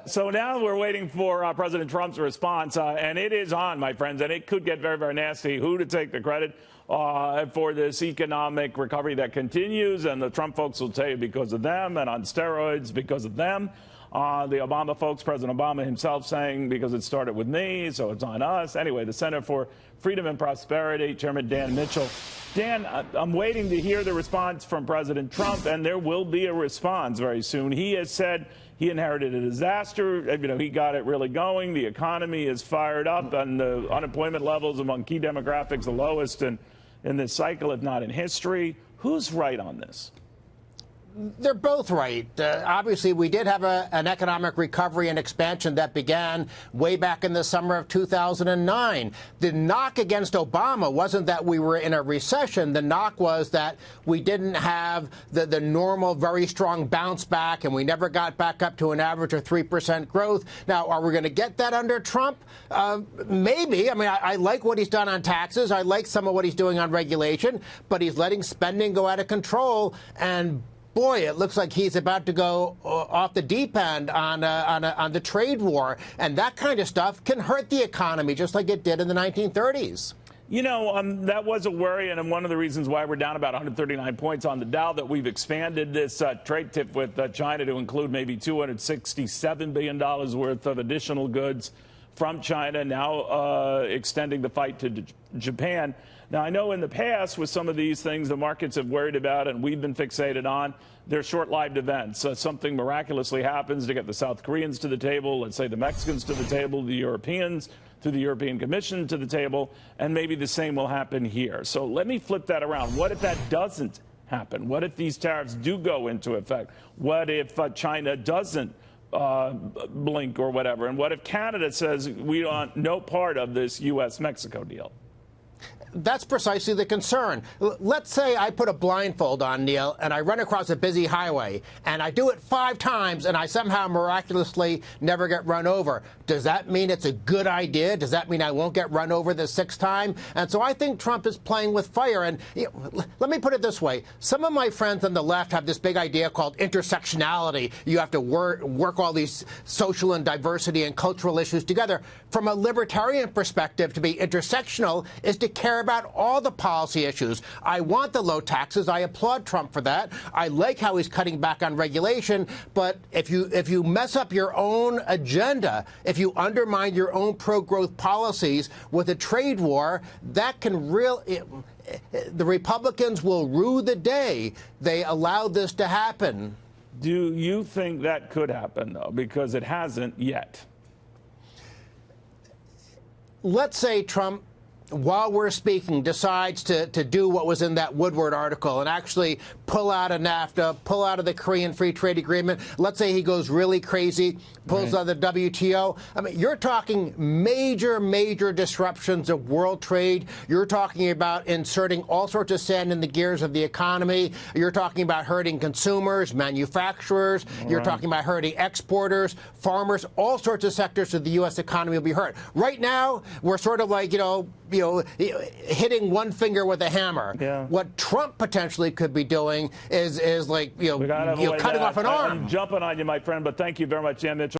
So now we're waiting for President Trump's response, and it is on, my friends, and it could get very, very nasty. Who to take the credit for this economic recovery that continues, and the Trump folks will tell you because of them, and on steroids because of them. The Obama folks, President Obama himself saying because it started with me, so it's on us. Anyway, the Center for Freedom and Prosperity, Chairman Dan Mitchell. Dan, I'm waiting to hear the response from President Trump, and there will be a response very soon. He has said he inherited a disaster. You know, he got it really going. The economy is fired up, and the unemployment levels among key demographics the lowest in this cycle, if not in history. Who's right on this? They're both right. Obviously, we did have an economic recovery and expansion that began way back in the summer of 2009. The knock against Obama wasn't that we were in a recession. The knock was that we didn't have the normal, very strong bounce back, and we never got back up to an average of 3% growth. Now, are we going to get that under Trump? Maybe. I mean, I like what he's done on taxes. I like some of what he's doing on regulation, but he's letting spending go out of control, and boy, it looks like he's about to go off the deep end on the trade war. And that kind of stuff can hurt the economy, just like it did in the 1930s. You know, that was a worry, and one of the reasons why we're down about 139 points on the Dow, that we've expanded this trade tip with China to include maybe $267 billion worth of additional goods from China, now extending the fight to Japan. Now, I know in the past with some of these things the markets have worried about and we've been fixated on, they're short-lived events. Something miraculously happens to get the South Koreans to the table, let's say the Mexicans to the table, the Europeans through the European Commission to the table, and maybe the same will happen here. So let me flip that around. What if that doesn't happen? What if these tariffs do go into effect? What if China doesn't blink or whatever? And what if Canada says we want no part of this U.S.-Mexico deal? That's precisely the concern. Let's say I put a blindfold on, Neil, and I run across a busy highway, and I do it 5 times, and I somehow miraculously never get run over. Does that mean it's a good idea? Does that mean I won't get run over the 6th time? And so I think Trump is playing with fire. And let me put it this way. Some of my friends on the left have this big idea called intersectionality. You have to work all these social and diversity and cultural issues together. From a libertarian perspective, to be intersectional is to care about all the policy issues. I want the low taxes. I applaud Trump for that. I like how he's cutting back on regulation. But if you mess up your own agenda, if you undermine your own pro-growth policies with a trade war, that can the Republicans will rue the day they allowed this to happen. Do you think that could happen, though? Because it hasn't yet. Let's say Trump, while we're speaking, decides to do what was in that Woodward article and actually pull out of NAFTA, pull out of the Korean Free Trade Agreement. Let's say he goes really crazy, pulls out of the WTO. I mean, you're talking major, major disruptions of world trade. You're talking about inserting all sorts of sand in the gears of the economy. You're talking about hurting consumers, manufacturers. You're talking about hurting exporters, farmers. All sorts of sectors of the U.S. economy will be hurt. Right now, we're sort of like, hitting one finger with a hammer. Yeah. What Trump potentially could be doing is like, cutting off an arm. I'm jumping on you, my friend, but thank you very much, Dan Mitchell.